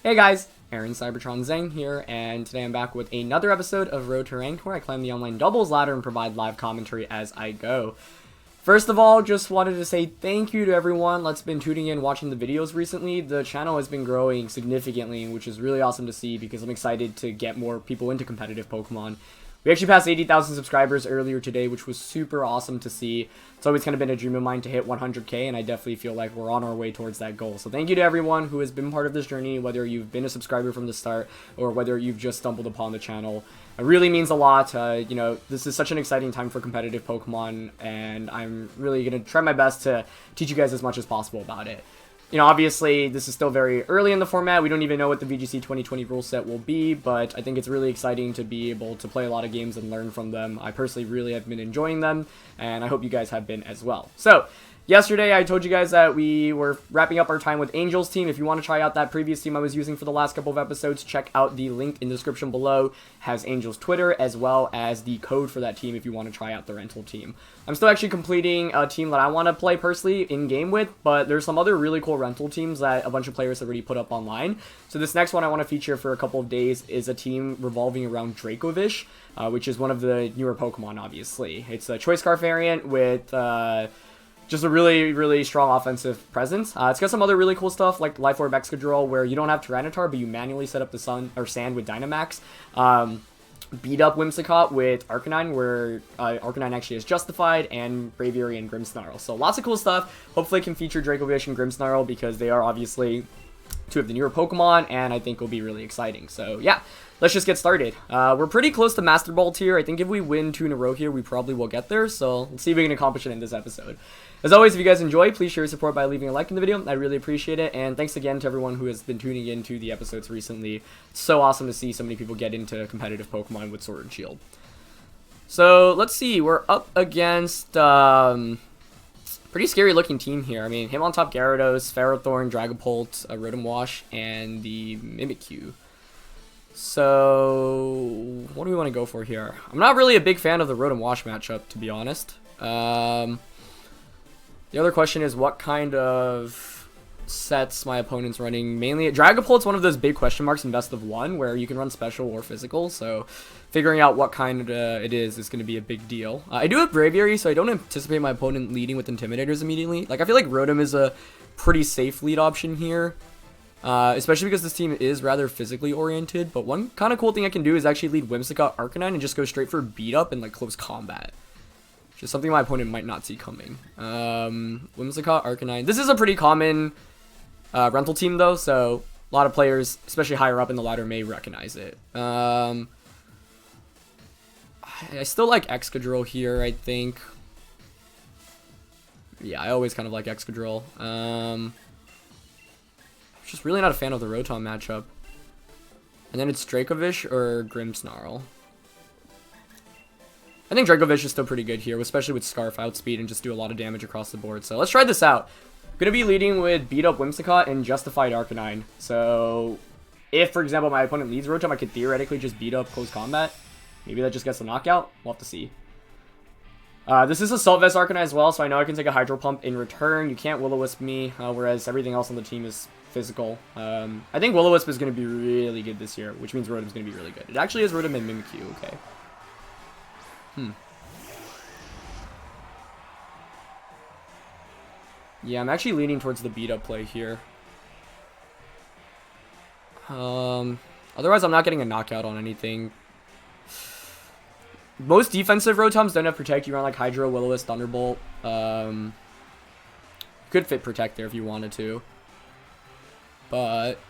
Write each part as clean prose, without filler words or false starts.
Hey guys, Aaron Cybertron Zeng here, and today I'm back with another episode of Road to Ranked, where I climb the online doubles ladder and provide live commentary as I go. First of all, just wanted to say thank you to everyone that's been tuning in watching the videos recently. The channel has been growing significantly, which is really awesome to see because I'm excited to get more people into competitive Pokemon. We actually passed 80,000 subscribers earlier today, which was super awesome to see. It's always kind of been a dream of mine to hit 100k, and I definitely feel like we're on our way towards that goal. So thank you to everyone who has been part of this journey, whether you've been a subscriber from the start or whether you've just stumbled upon the channel. It really means a lot. You know, this is such an exciting time for competitive Pokemon, and I'm really going to try my best to teach you guys as much as possible about it. You know, obviously, this is still very early in the format. We don't even know what the VGC 2020 rule set will be, but I think it's really exciting to be able to play a lot of games and learn from them. I personally really have been enjoying them, and I hope you guys have been as well. So, yesterday I told you guys that we were wrapping up our time with Angel's team. If you want to try out that previous team I was using for the last couple of episodes, check out the link in the description below. It has Angel's Twitter as well as the code for that team if you want to try out the rental team. I'm still actually completing a team that I want to play personally in-game with, but there's some other really cool rental teams that a bunch of players have already put up online. So this next one I want to feature for a couple of days is a team revolving around Dracovish, which is one of the newer Pokemon, obviously. It's a Choice Scarf variant with just a really, really strong offensive presence. It's got some other really cool stuff like Life Orb Excadrill, where you don't have Tyranitar, but you manually set up the sand with Dynamax. Beat up Whimsicott with Arcanine, where Arcanine actually is justified, and Braviary and Grimmsnarl. So lots of cool stuff. Hopefully I can feature Dracovish and Grimmsnarl because they are obviously two of the newer Pokemon, and I think will be really exciting. So yeah, let's just get started. We're pretty close to Master Ball tier. I think if we win 2 in a row here, we probably will get there. So let's see if we can accomplish it in this episode. As always, if you guys enjoy, please share your support by leaving a like in the video. I really appreciate it. And thanks again to everyone who has been tuning in to the episodes recently. It's so awesome to see so many people get into competitive Pokemon with Sword and Shield. So let's see. We're up against pretty scary looking team here. I mean, Hitmontop, Gyarados, Ferrothorn, Dragapult, Rotom Wash, and the Mimikyu. So what do we want to go for here? I'm not really a big fan of the Rotom Wash matchup, to be honest. The other question is what kind of sets my opponent's running. Mainly, Dragapult's one of those big question marks in best of one, where you can run special or physical, so figuring out what kind it is going to be a big deal. I do have Braviary, so I don't anticipate my opponent leading with Intimidators immediately. Like, I feel like Rotom is a pretty safe lead option here, especially because this team is rather physically oriented. But one kind of cool thing I can do is actually lead Whimsicott Arcanine and just go straight for beat up and like close combat. Just something my opponent might not see coming. Whimsicott, Arcanine. This is a pretty common rental team, though, so a lot of players, especially higher up in the ladder, may recognize it. I still like Excadrill here, I think. Yeah, I always kind of like Excadrill. Just really not a fan of the Rotom matchup. And then it's Dracovish or Grimmsnarl. I think Dracovish is still pretty good here, especially with Scarf outspeed and just do a lot of damage across the board. So let's try this out. I'm going to be leading with Beat Up Whimsicott and Justified Arcanine. So if, for example, my opponent leads Rotom, I could theoretically just beat up close combat. Maybe that just gets a knockout. We'll have to see. This is Assault Vest Arcanine as well, so I know I can take a Hydro Pump in return. You can't Will-O-Wisp me, whereas everything else on the team is physical. I think Will-O-Wisp is going to be really good this year, which means Rotom's going to be really good. It actually is Rotom and Mimikyu, okay. Yeah, I'm actually leaning towards the beat-up play here. Otherwise, I'm not getting a knockout on anything. Most defensive Rotoms don't have Protect. You run like Hydro, Will-O-Wisp, Thunderbolt. Could fit Protect there if you wanted to. But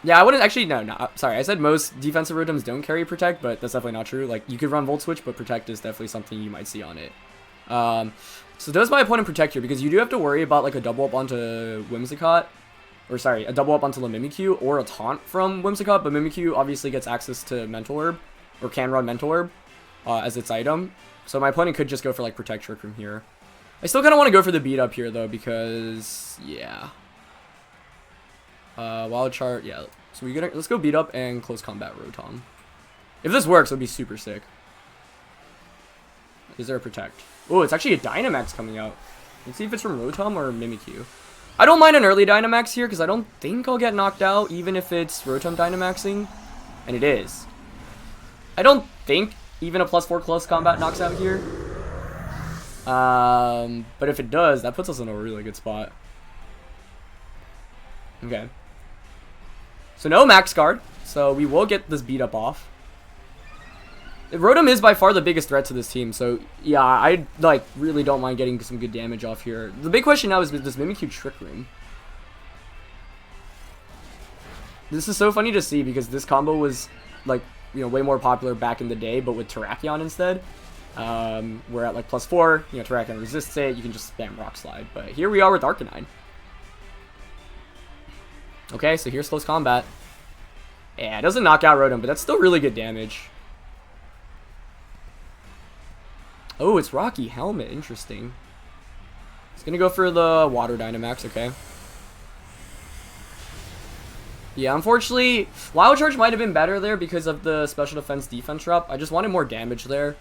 yeah, I wouldn't actually, no, sorry. I said most defensive Rotoms don't carry Protect, but that's definitely not true. Like, you could run Volt Switch, but Protect is definitely something you might see on it. So does my opponent Protect here? Because you do have to worry about, like, a double up onto Whimsicott. Or, sorry, a double up onto the Mimikyu, or a taunt from Whimsicott, but Mimikyu obviously gets access to Mental Herb, or can run Mental Herb, as its item. So my opponent could just go for, like, Protect Trick from here. I still kind of want to go for the beat up here, though, because, yeah. Wild Chart, yeah. So let's go beat up and close combat Rotom. If this works, it would be super sick. Is there a Protect? Oh, it's actually a Dynamax coming out. Let's see if it's from Rotom or Mimikyu. I don't mind an early Dynamax here because I don't think I'll get knocked out even if it's Rotom Dynamaxing. And it is. I don't think even a +4 close combat knocks out here. But if it does, that puts us in a really good spot. Okay. So no Max Guard. So we will get this beat up off. Rotom is by far the biggest threat to this team, so yeah, I like really don't mind getting some good damage off here. The big question now is, does Mimikyu Trick Room? This is so funny to see because this combo was like, you know, way more popular back in the day, but with Terrakion instead. We're at like +4, you know, Terrakion resists it, you can just spam Rock Slide, but here we are with Arcanine. Okay, so here's close combat. Yeah, it doesn't knock out Rotom, but that's still really good damage. Oh, it's Rocky Helmet. Interesting. It's gonna go for the Water Dynamax, okay. Yeah, unfortunately, Wild Charge might have been better there because of the special defense drop. I just wanted more damage there.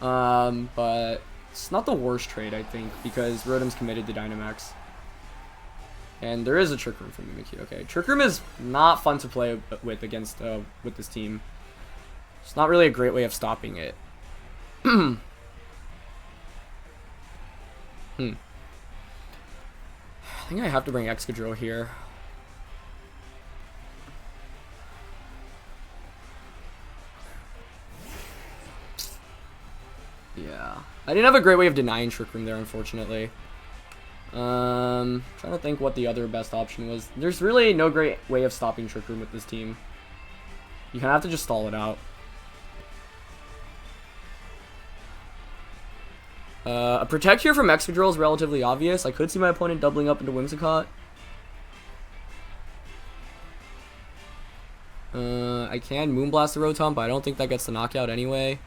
But it's not the worst trade, I think, because Rotom's committed to Dynamax. And there is a Trick Room from Mimikyu. Okay, Trick Room is not fun to play with against with this team. It's not really a great way of stopping it. I think I have to bring Excadrill here. Yeah. I didn't have a great way of denying Trick Room there, unfortunately. Trying to think what the other best option was. There's really no great way of stopping Trick Room with this team. You kind of have to just stall it out. A Protect here from Excadrill is relatively obvious. I could see my opponent doubling up into Whimsicott. I can Moonblast the Rotom, but I don't think that gets the knockout anyway.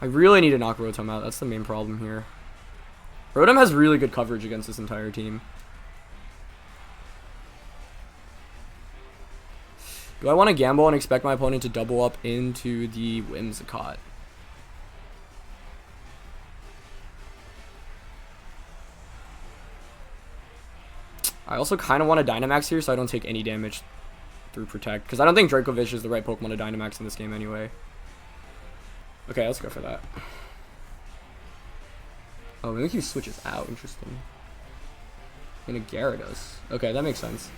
I really need to knock Rotom out. That's the main problem here. Rotom has really good coverage against this entire team. Do I want to gamble and expect my opponent to double up into the Whimsicott? I also kind of want to Dynamax here so I don't take any damage through Protect. Because I don't think Dracovish is the right Pokemon to Dynamax in this game anyway. Okay, let's go for that. Oh, Mimikyu switches out. Interesting. And a Gyarados. Okay, that makes sense.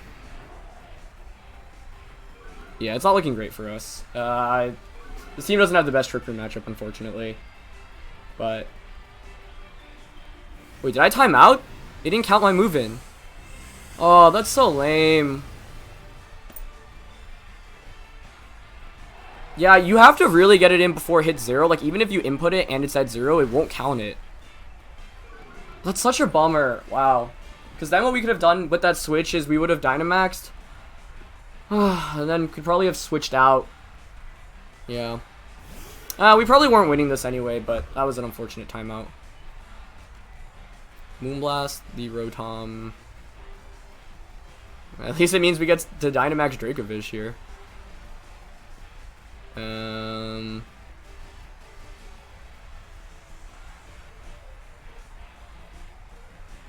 Yeah, it's not looking great for us. This team doesn't have the best Trick Room matchup, unfortunately. But... Wait, did I time out? It didn't count my move in. Oh, that's so lame. Yeah, you have to really get it in before it hits 0. Like, even if you input it and it's at 0, it won't count it. That's such a bummer. Wow. Because then what we could have done with that switch is we would have Dynamaxed. And then could probably have switched out. Yeah. We probably weren't winning this anyway, but that was an unfortunate timeout. Moonblast, the Rotom. At least it means we get to Dynamax Dracovish here.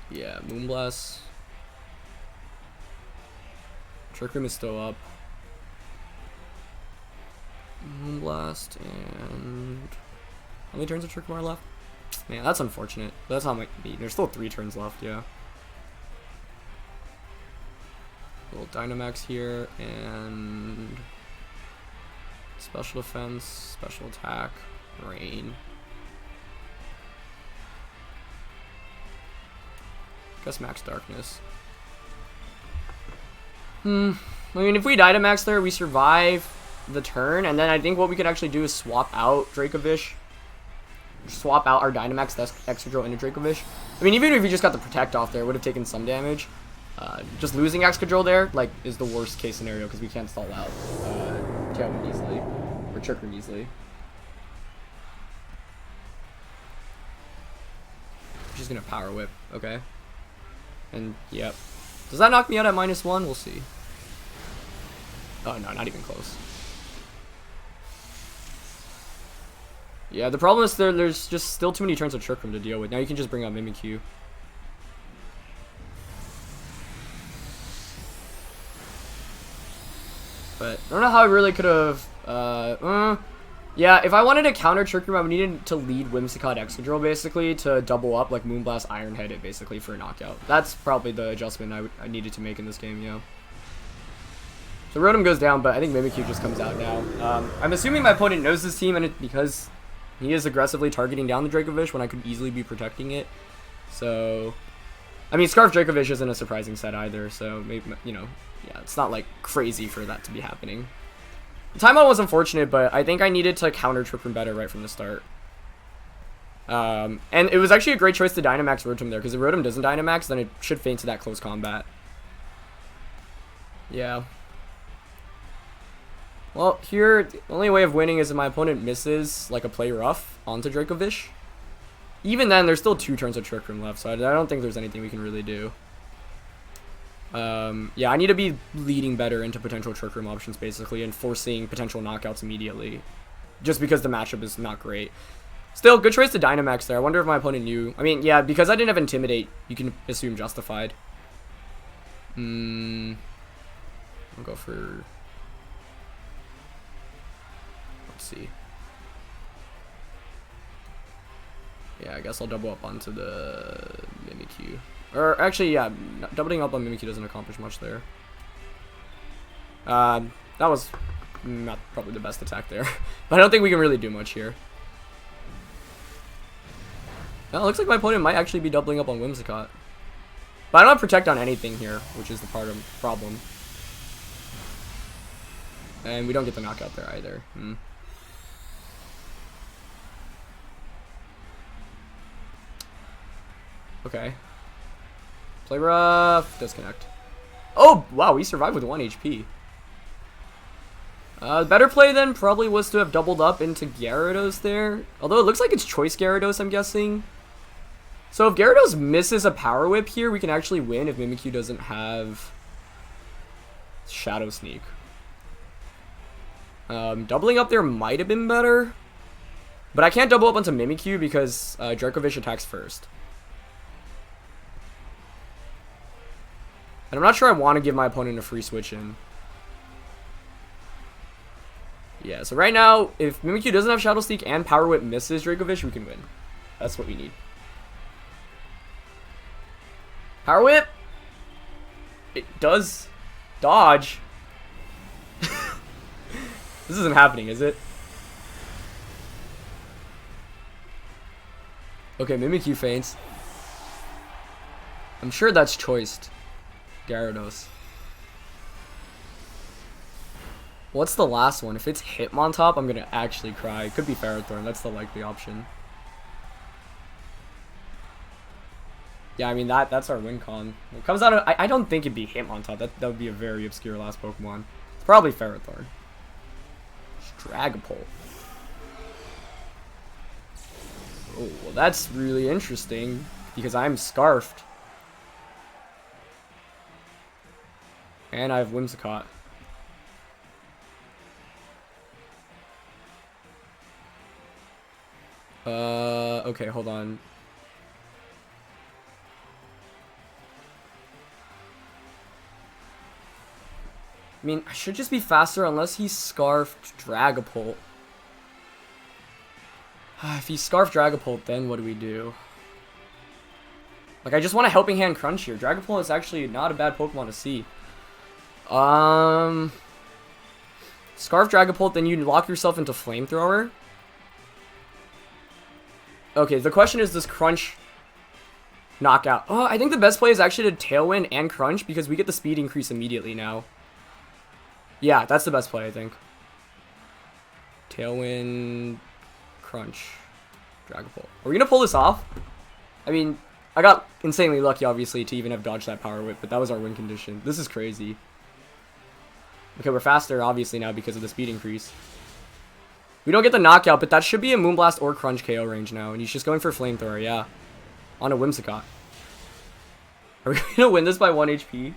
Yeah, Moonblast. Trick Room is still up. Moonblast and... How many turns of Trick Room are left? Man, that's unfortunate. But that's how it might be. There's still 3 turns left, yeah. Little Dynamax here, and... Special Defense, Special Attack, Rain. Guess Max Darkness. I mean, if we Dynamax there, we survive the turn, and then I think what we could actually do is swap out Dracovish. Swap out our Dynamax Excadrill into Dracovish. I mean, even if we just got the Protect off there, it would have taken some damage. Just losing Excadrill there, like, is the worst case scenario because we can't stall out Tailwind easily, or Trick Room easily. She's gonna Power Whip, okay. And, yep. Does that knock me out at -1? We'll see. Oh, no, not even close. Yeah, the problem is there's just still too many turns of Trick Room to deal with. Now you can just bring out Mimikyu. But I don't know how I really could have. Yeah, if I wanted to counter Trick Room, I needed to lead Whimsicott Excadrill basically to double up like Moonblast Iron Head it basically for a knockout. That's probably the adjustment I needed to make in this game, yeah. So Rotom goes down, but I think Mimikyu just comes out now. I'm assuming my opponent knows this team, and because he is aggressively targeting down the Dracovish when I could easily be protecting it. So, I mean, Scarf Dracovish isn't a surprising set either, so maybe, you know, yeah, it's not like crazy for that to be happening. The timeout was unfortunate, but I think I needed to counter Trick Room better right from the start. And it was actually a great choice to Dynamax Rotom there, because if Rotom doesn't Dynamax, then it should feint to that close combat. Yeah. Well, here, the only way of winning is if my opponent misses, like, a play rough onto Dracovish. Even then, there's still 2 turns of Trick Room left, so I don't think there's anything we can really do. Yeah, I need to be leading better into potential Trick Room options, basically, and forcing potential knockouts immediately. Just because the matchup is not great. Still, good choice to Dynamax there. I wonder if my opponent knew. I mean, yeah, because I didn't have Intimidate, you can assume Justified. I'll go for... Let's see. Yeah, I guess I'll double up onto the Mimikyu. Or actually, yeah, doubling up on Mimikyu doesn't accomplish much there. That was not probably the best attack there. But I don't think we can really do much here. Well, it looks like my opponent might actually be doubling up on Whimsicott. But I don't have Protect on anything here, which is the problem. And we don't get the knockout there either. Okay. Play rough. Disconnect. Oh, wow, we survived with 1 HP. The better play then probably was to have doubled up into Gyarados there. Although it looks like it's Choice Gyarados, I'm guessing. So if Gyarados misses a Power Whip here, we can actually win if Mimikyu doesn't have Shadow Sneak. Doubling up there might have been better. But I can't double up onto Mimikyu because Dracovish attacks first. And I'm not sure I want to give my opponent a free switch in. Yeah, so right now, if Mimikyu doesn't have Shadow Sneak and Power Whip misses Dracovish, we can win. That's what we need. Power Whip! It does dodge. This isn't happening, is it? Okay, Mimikyu feints. I'm sure that's choiced. Gyarados. What's the last one? If it's Hitmontop, I'm gonna actually cry. It could be Ferrothorn. That's the likely option. Yeah, I mean that's our win con. It comes out of, I don't think it'd be Hitmontop. That would be a very obscure last Pokemon. It's probably Ferrothorn. Dragapult. Oh, well that's really interesting because I'm Scarfed. And I have Whimsicott. Okay, hold on. I mean, I should just be faster unless he's Scarfed Dragapult. If he's Scarfed Dragapult, then what do we do? Like, I just want a Helping Hand Crunch here. Dragapult is actually not a bad Pokemon to see. Scarf Dragapult, then you lock yourself into Flamethrower. Okay, the question is, does Crunch knock out? Oh, I think the best play is actually to Tailwind and Crunch because we get the speed increase immediately now. Yeah, that's the best play, I think. Tailwind, Crunch, Dragapult. Are we gonna pull this off? I mean, I got insanely lucky, obviously, to even have dodged that Power Whip, but that was our win condition. This is crazy. Okay, we're faster, obviously, now because of the speed increase. We don't get the knockout, but that should be a Moonblast or Crunch KO range now, and he's just going for Flamethrower, yeah. On a Whimsicott. Are we gonna win this by 1 HP?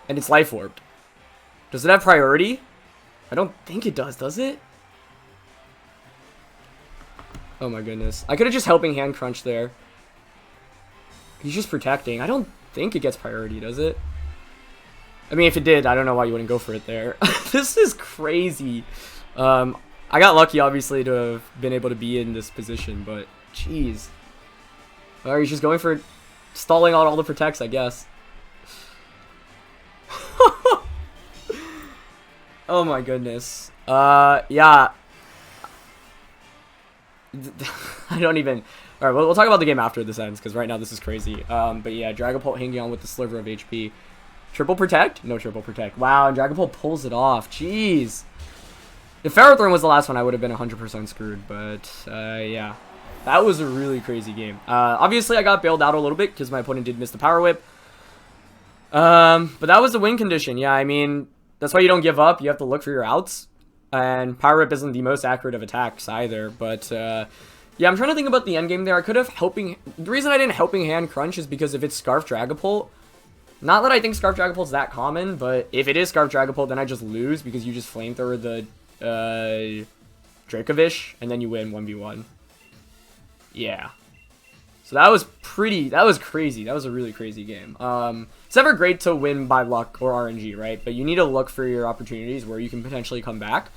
And it's Life Orbed. Does it have priority? I don't think it does it? Oh my goodness. I could have just Helping Hand Crunch there. He's just protecting. I don't think it gets priority, does it? I mean, if it did, I don't know why you wouldn't go for it there. This is crazy. I got lucky, obviously, to have been able to be in this position, but jeez. Or he's just going for stalling out all the protects, I guess. Oh my goodness. Yeah. I don't even... Alright, we'll talk about the game after this ends, because right now this is crazy. But yeah, Dragapult hanging on with the sliver of HP. Triple protect? No triple protect. Wow, and Dragapult pulls it off. Jeez. If Ferrothorn was the last one, I would have been 100% screwed, but yeah. That was a really crazy game. Obviously, I got bailed out a little bit because my opponent did miss the Power Whip. But that was the win condition. Yeah, I mean, that's why you don't give up. You have to look for your outs. And Power Whip isn't the most accurate of attacks either. But, yeah, I'm trying to think about the endgame there. I could have Helping... The reason I didn't Helping Hand Crunch is because if it's Scarf Dragapult... Not that I think Scarf Dragapult's that common, but if it is Scarf Dragapult, then I just lose because you just Flamethrower the Dracovish, and then you win 1v1. Yeah. So that was crazy. That was a really crazy game. It's never great to win by luck or RNG, right? But you need to look for your opportunities where you can potentially come back.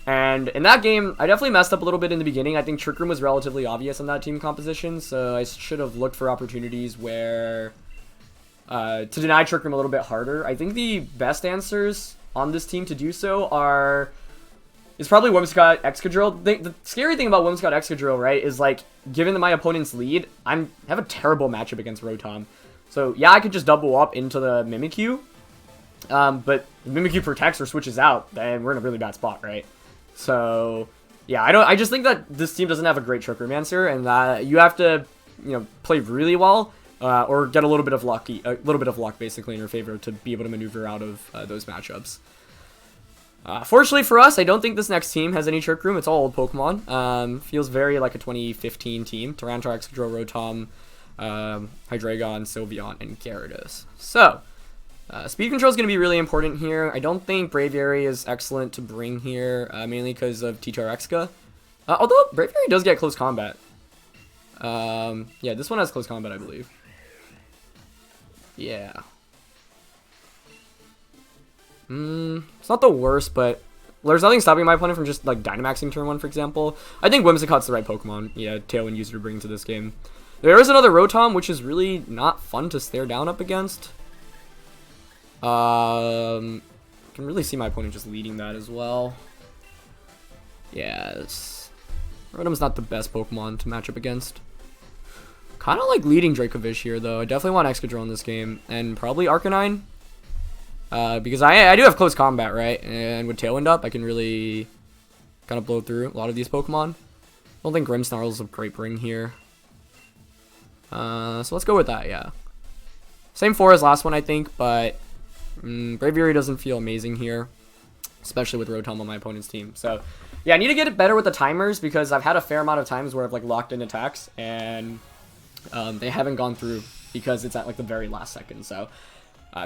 And in that game, I definitely messed up a little bit in the beginning. I think Trick Room was relatively obvious in that team composition, so I should have looked for opportunities where... to deny Trick Room a little bit harder. I think the best answers on this team to do so are... It's probably Whimsicott Excadrill. The scary thing about Whimsicott Excadrill, right, is like, given my opponent's lead, I have a terrible matchup against Rotom. So, yeah, I could just double up into the Mimikyu. But Mimikyu protects or switches out, then we're in a really bad spot, right? So, yeah, I just think that this team doesn't have a great Trick Room answer, and that you have to, play really well, or get a little bit of luck, basically in your favor to be able to maneuver out of those matchups. Fortunately for us, I don't think this next team has any Trick Room. It's all old Pokemon. Feels very like a 2015 team. Tyranitar, Excadrill, Rotom, Hydreigon, Sylveon, and Gyarados. So, speed control is going to be really important here. I don't think Braviary is excellent to bring here, mainly because of T-Tarexka. Although, Braviary does get close combat. Yeah, this one has close combat, I believe. Yeah. It's not the worst, but there's nothing stopping my opponent from just, like, Dynamaxing turn 1, for example. I think Whimsicott's the right Pokemon, yeah, Tailwind user to bring to this game. There is another Rotom, which is really not fun to stare down up against. I can really see my opponent just leading that as well. Yeah, Rotom's not the best Pokemon to match up against. Kind of like leading Dracovish here, though. I definitely want Excadrill in this game, and probably Arcanine. Because I do have close combat, right? And with Tailwind up, I can really kind of blow through a lot of these Pokemon. I don't think Grimmsnarl is a great bring here. So let's go with that, yeah. Same 4 as last one, I think, but Braviary doesn't feel amazing here, especially with Rotom on my opponent's team. So, yeah, I need to get it better with the timers because I've had a fair amount of times where I've, like, locked in attacks and they haven't gone through because it's at, like, the very last second, so...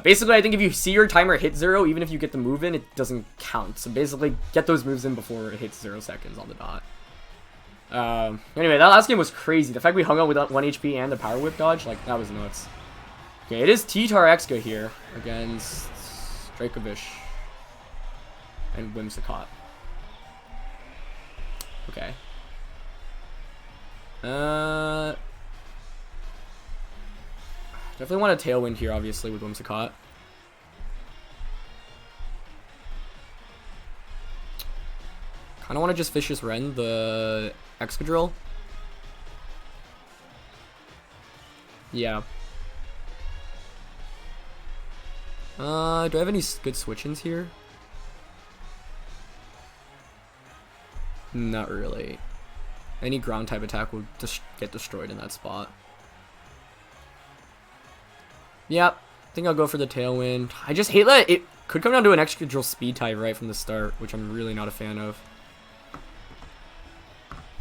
basically, I think if you see your timer hit 0, even if you get the move in, it doesn't count. So basically, get those moves in before it hits 0 seconds on the dot. Anyway, that last game was crazy. The fact we hung out with 1 HP and the Power Whip dodge, like, that was nuts. Okay, it is T-Tarexka here against Dracovish and Whimsicott. Okay. Definitely want a Tailwind here, obviously, with Whimsicott. Kind of want to just Vicious Rend the Excadrill. Yeah. Do I have any good switch-ins here? Not really. Any ground-type attack will just get destroyed in that spot. Yep, I think I'll go for the Tailwind. I just hate that it could come down to an Excadrill speed type right from the start, which I'm really not a fan of.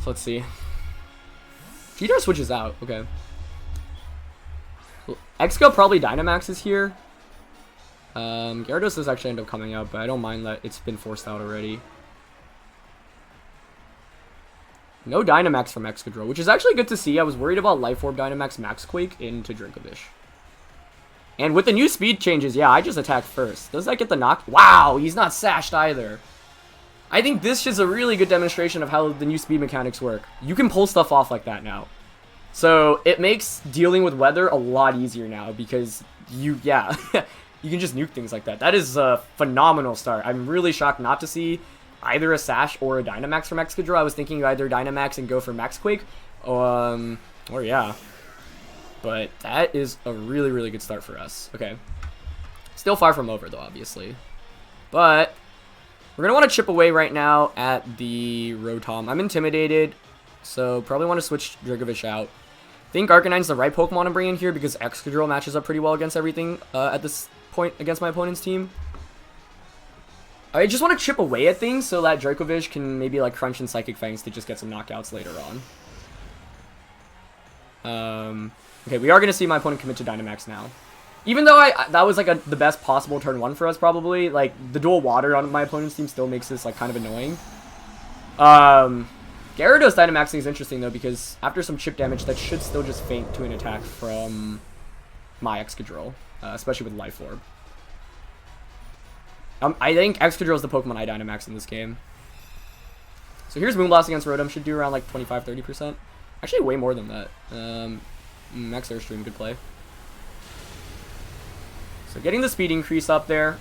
So let's see. Cheetar switches out, okay. Exco probably Dynamaxes here. Gyarados does actually end up coming out, but I don't mind that it's been forced out already. No Dynamax from Excadrill, which is actually good to see. I was worried about Life Orb Dynamax Max Quake into Dracovish. And with the new speed changes, yeah, I just attacked first. Does that get the knock? Wow, he's not sashed either. I think this is a really good demonstration of how the new speed mechanics work. You can pull stuff off like that now. So it makes dealing with weather a lot easier now because you can just nuke things like that. That is a phenomenal start. I'm really shocked not to see either a Sash or a Dynamax from Excadrill. I was thinking either Dynamax and go for Max Quake, or yeah. But that is a really, really good start for us. Okay. Still far from over, though, obviously. But we're going to want to chip away right now at the Rotom. I'm intimidated, so probably want to switch Dracovish out. I think Arcanine's the right Pokemon to bring in here because Excadrill matches up pretty well against everything at this point against my opponent's team. I just want to chip away at things so that Dracovish can maybe like crunch in Psychic Fangs to just get some knockouts later on. Okay, we are going to see my opponent commit to Dynamax now. Even though that was like the best possible turn 1 for us probably, like the dual water on my opponent's team still makes this like kind of annoying. Gyarados Dynamaxing is interesting though because after some chip damage that should still just feint to an attack from my Excadrill, especially with Life Orb. I think Excadrill is the Pokemon I Dynamax in this game. So here's Moonblast against Rotom, should do around like 25-30%. Actually way more than that. Max Airstream, good play. So getting the speed increase up there,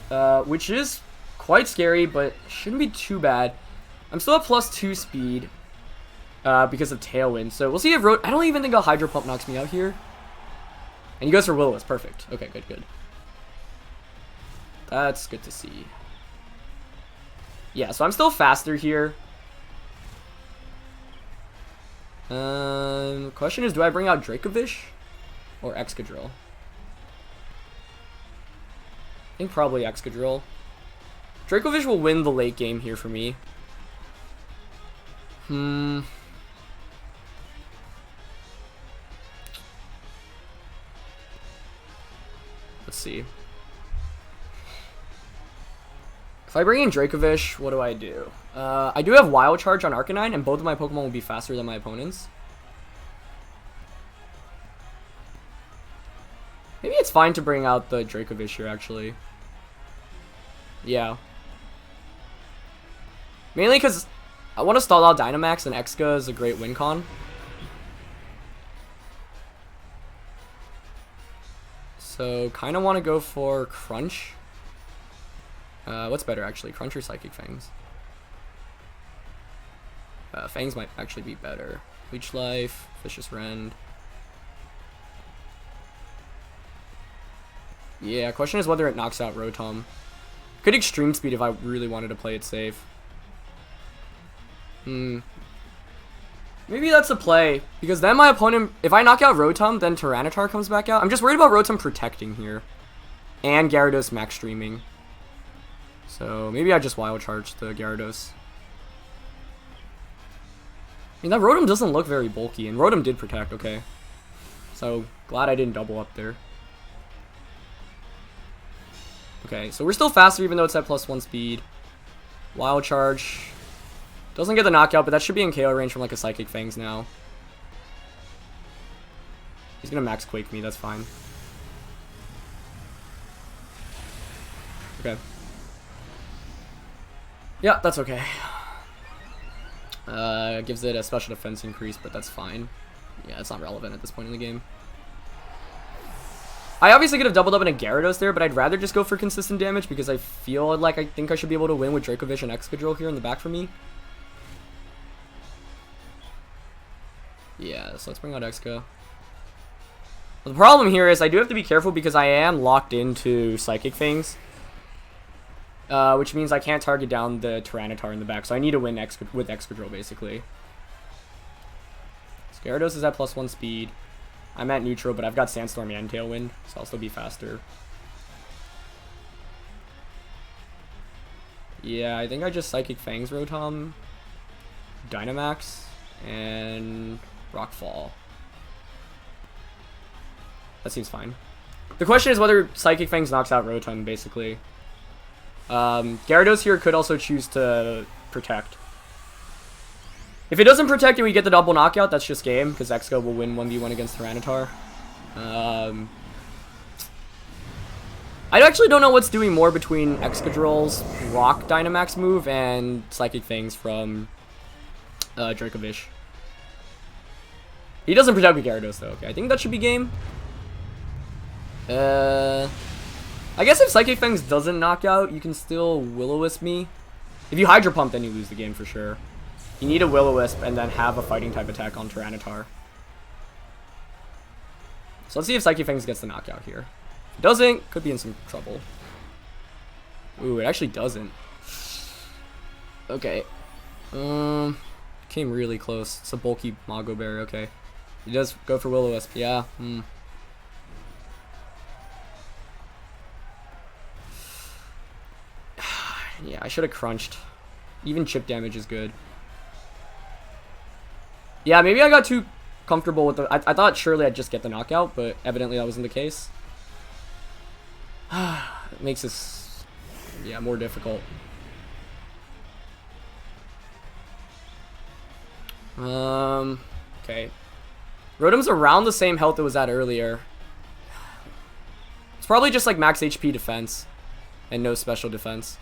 which is quite scary, but shouldn't be too bad. I'm still at +2 speed because of Tailwind. So we'll see if I don't even think a Hydro Pump knocks me out here. And he goes for Will-O-Wisp. Perfect. Okay, good, good. That's good to see. Yeah, so I'm still faster here. Question is, do I bring out Dracovish or Excadrill? I think probably Excadrill. Dracovish will win the late game here for me. Let's see. If I bring in Dracovish, what do? I do have Wild Charge on Arcanine, and both of my Pokemon will be faster than my opponents. Maybe it's fine to bring out the Dracovish here, actually. Yeah. Mainly because I want to stall out Dynamax, and Exca is a great win con. So, kind of want to go for Crunch. What's better, actually? Crunch or Psychic Fangs? Fangs might actually be better. Leech Life, Vicious Rend. Yeah, question is whether it knocks out Rotom. Could Extreme Speed if I really wanted to play it safe. Maybe that's a play. Because then my opponent, if I knock out Rotom, then Tyranitar comes back out. I'm just worried about Rotom protecting here. And Gyarados max streaming. So maybe I just Wild Charge the Gyarados. I mean, that Rotom doesn't look very bulky, and Rotom did protect, okay. So, glad I didn't double up there. Okay, so we're still faster even though it's at +1 speed. Wild Charge. Doesn't get the knockout, but that should be in KO range from like a Psychic Fangs now. He's gonna Max Quake me, that's fine. Okay. Yeah, that's okay. Gives it a special defense increase, but that's fine. Yeah, it's not relevant at this point in the game. I obviously could have doubled up in a Gyarados there, but I'd rather just go for consistent damage because I feel like I think I should be able to win with Dracovish and Excadrill here in the back for me. Yeah, so let's bring out Exca. Well, the problem here is I do have to be careful because I am locked into Psychic Fangs. Which means I can't target down the Tyranitar in the back, so I need to win with Excadrill, basically. Gyarados is at +1 speed. I'm at neutral, but I've got Sandstorm and Tailwind, so I'll still be faster. Yeah, I think I just Psychic Fangs Rotom, Dynamax, and Rockfall. That seems fine. The question is whether Psychic Fangs knocks out Rotom, basically. Gyarados here could also choose to protect. If it doesn't protect and we get the double knockout, that's just game, because Exca will win 1v1 against Tyranitar. I actually don't know what's doing more between Excadrill's Rock Dynamax move and Psychic Fangs from Dracovish. He doesn't protect with Gyarados though. Okay, I think that should be game. I guess if Psychic Fangs doesn't knock out, you can still Will-O-Wisp me. If you Hydro Pump, then you lose the game for sure. You need a Will-O-Wisp and then have a fighting type attack on Tyranitar. So let's see if Psychic Fangs gets the knockout here. If it doesn't, could be in some trouble. Ooh, it actually doesn't. Okay. Came really close. It's a bulky Mago Berry, okay. He does go for Will-O-Wisp, yeah. Yeah, I should have crunched. Even chip damage is good. Yeah, maybe I got too comfortable with the... I thought surely I'd just get the knockout, but evidently that wasn't the case. It makes this, yeah, more difficult. Okay. Rotom's around the same health it was at earlier. It's probably just like max HP defense and no special defense.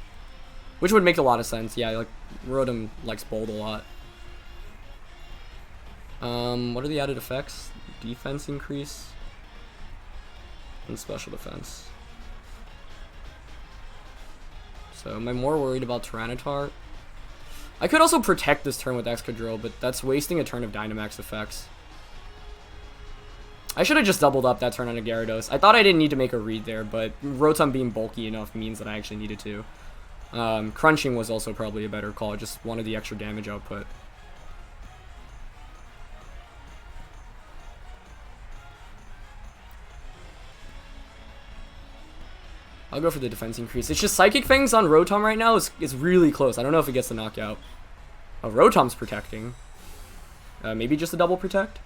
Which would make a lot of sense. Yeah, like Rotom likes Bolt a lot. What are the added effects? Defense increase and special defense. So am I more worried about Tyranitar? I could also protect this turn with Excadrill, but that's wasting a turn of Dynamax effects. I should have just doubled up that turn on a Gyarados. I thought I didn't need to make a read there, but Rotom being bulky enough means that I actually needed to. Crunching was also probably a better call, just wanted the extra damage output. I'll go for the defense increase. It's just Psychic Fangs on Rotom right now is really close. I don't know if it gets the knockout. Oh, Rotom's protecting. Maybe just a double protect?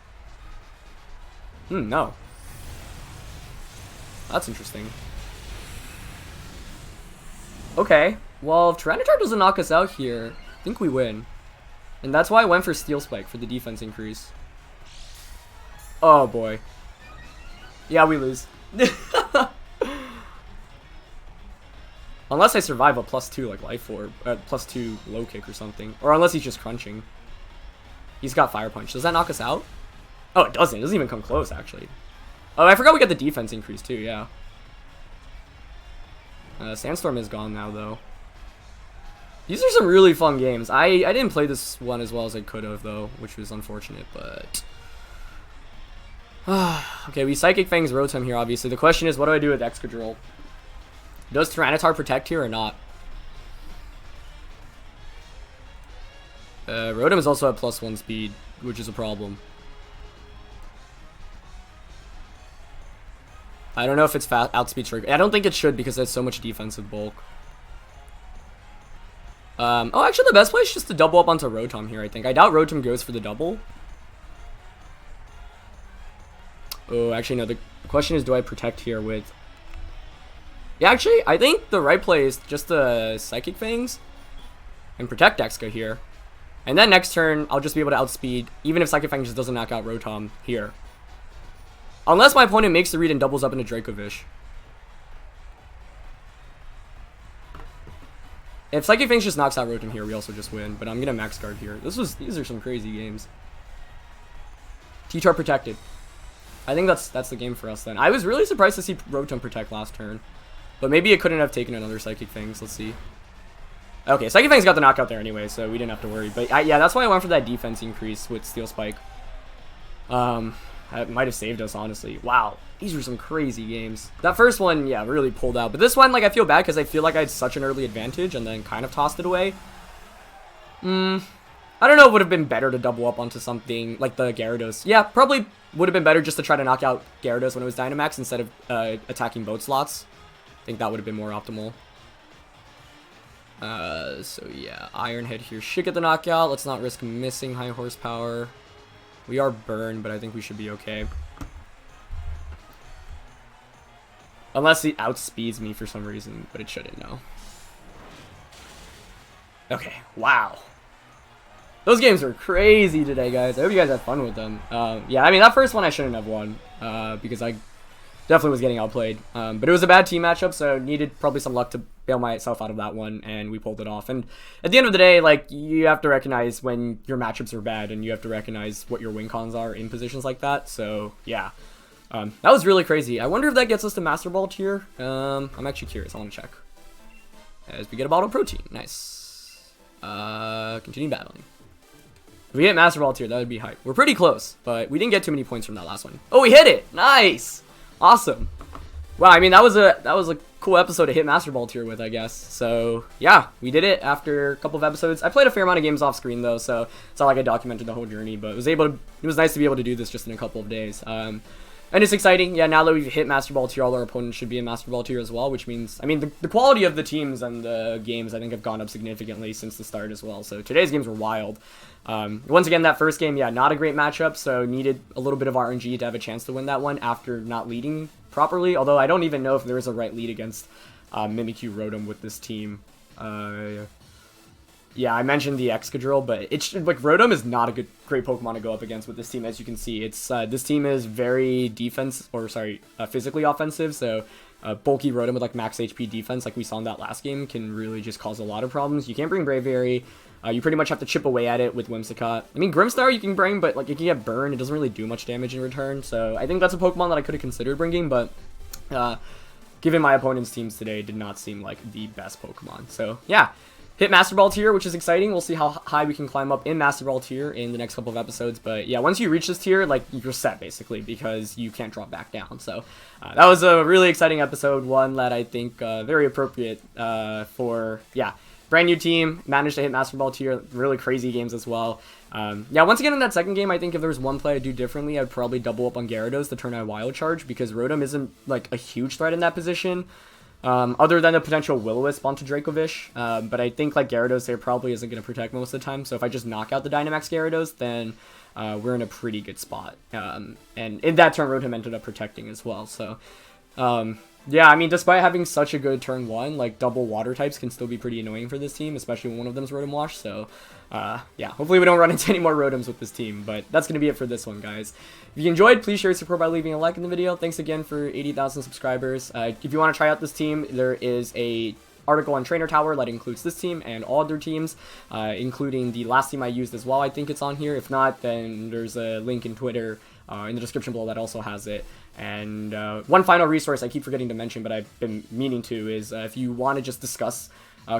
No. That's interesting. Okay. Well, if Tyranitar doesn't knock us out here, I think we win. And that's why I went for Steel Spike for the defense increase. Oh, boy. Yeah, we lose. Unless I survive a +2 like Life Orb, +2 low kick or something. Or unless he's just crunching. He's got Fire Punch. Does that knock us out? Oh, it doesn't. It doesn't even come close, actually. Oh, I forgot we got the defense increase too, yeah. Sandstorm is gone now, though. These are some really fun games. I didn't play this one as well as I could have, though, which was unfortunate, but... okay, we Psychic Fangs Rotom here, obviously. The question is, what do I do with Excadrill? Does Tyranitar protect here or not? Rotom is also at +1 speed, which is a problem. I don't know if it's outspeed trigger. I don't think it should because it has so much defensive bulk. Oh, actually, the best play is just to double up onto Rotom here, I think. I doubt Rotom goes for the double. Oh, actually, no. The question is, do I protect here with... Yeah, actually, I think the right play is just the Psychic Fangs and protect Exca here. And then next turn, I'll just be able to outspeed, even if Psychic Fangs just doesn't knock out Rotom here. Unless my opponent makes the read and doubles up into Dracovish. If Psychic Fangs just knocks out Rotom here, we also just win. But I'm going to max guard here. These are some crazy games. T-Char protected. I think that's the game for us then. I was really surprised to see Rotom protect last turn. But maybe it couldn't have taken another Psychic Fangs. Let's see. Okay, Psychic Fangs got the knockout there anyway, so we didn't have to worry. But yeah, that's why I went for that defense increase with Steel Spike. That might have saved us, honestly. Wow, these were some crazy games. That first one, yeah, really pulled out. But this one, like, I feel bad because I feel like I had such an early advantage and then kind of tossed it away. I don't know, it would have been better to double up onto something like the Gyarados. Yeah, probably would have been better just to try to knock out Gyarados when it was Dynamax instead of attacking boat slots. I think that would have been more optimal. So yeah, Iron Head here should get the knockout. Let's not risk missing high horsepower. We are burned, but I think we should be okay. Unless he outspeeds me for some reason, but it shouldn't, no. Okay, wow. Those games were crazy today, guys. I hope you guys had fun with them. Yeah, I mean, that first one I shouldn't have won, because I definitely was getting outplayed. But it was a bad team matchup, so needed probably some luck to bail myself out of that one, and we pulled it off. And at the end of the day, like, you have to recognize when your matchups are bad, and you have to recognize what your win cons are in positions like that. So yeah, that was really crazy. I wonder if that gets us to Master Ball tier. I'm actually curious. I want to check. As we get a bottle of protein. Nice. Continue battling. If we hit Master Ball tier, that would be hype. We're pretty close, but we didn't get too many points from that last one. Oh, we hit it! Nice! Awesome. Wow, I mean, that was a cool episode to hit Master Ball tier with, I guess. So, yeah, we did it after a couple of episodes. I played a fair amount of games off screen, though, so it's not like I documented the whole journey, but it was nice to be able to do this just in a couple of days. And it's exciting. Yeah, now that we've hit Master Ball tier, all our opponents should be in Master Ball tier as well, which means, I mean, the quality of the teams and the games, I think, have gone up significantly since the start as well. So today's games were wild. Once again, that first game, yeah, not a great matchup, so needed a little bit of RNG to have a chance to win that one after not leading properly, although I don't even know if there is a right lead against Mimikyu Rotom with this team. Yeah, I mentioned the Excadrill, but it's like Rotom is not a great Pokemon to go up against with this team, as you can see. It's this team is very physically offensive, so bulky Rotom with like max HP defense, like we saw in that last game, can really just cause a lot of problems. You can't bring Braviary. You pretty much have to chip away at it with Whimsicott. I mean, Grimmstar you can bring, but like it can get burned. It doesn't really do much damage in return. So I think that's a Pokemon that I could have considered bringing, but given my opponent's teams today, did not seem like the best Pokemon. So yeah. Hit Master Ball tier, which is exciting. We'll see how high we can climb up in Master Ball tier in the next couple of episodes. But yeah, once you reach this tier, like, you're set, basically, because you can't drop back down. So that was a really exciting episode, one that I think very appropriate for, yeah, brand new team. Managed to hit Master Ball tier, really crazy games as well. Yeah, once again, in that second game, I think if there was one play I'd do differently, I'd probably double up on Gyarados to turn out Wild Charge, because Rotom isn't, like, a huge threat in that position. Other than the potential Will-O-Wisp onto Dracovish, but I think like Gyarados there probably isn't going to protect most of the time, so if I just knock out the Dynamax Gyarados, then we're in a pretty good spot. And in that turn, Rotom ended up protecting as well, so yeah, I mean, despite having such a good turn one, like, double water types can still be pretty annoying for this team, especially when one of them is Rotom Wash, so yeah, hopefully we don't run into any more Rotoms with this team, but that's going to be it for this one, guys. If you enjoyed, please share your support by leaving a like in the video. Thanks again for 80,000 subscribers. If you want to try out this team, there is a article on Trainer Tower that includes this team and all other teams, including the last team I used as well. I think it's on here. If not, then there's a link in Twitter in the description below that also has it. And one final resource I keep forgetting to mention, but I've been meaning to, is if you want to just discuss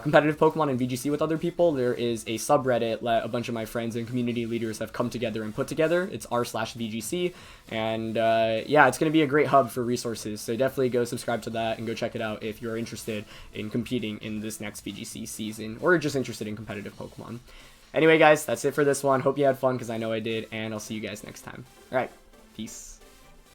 competitive Pokemon in VGC with other people, there is a subreddit that a bunch of my friends and community leaders have come together and put together. It's r/VGC, and yeah, it's going to be a great hub for resources, so definitely go subscribe to that and go check it out if you're interested in competing in this next VGC season, or just interested in competitive Pokemon. Anyway, guys, that's it for this one. Hope you had fun, because I know I did, and I'll see you guys next time. Alright, peace.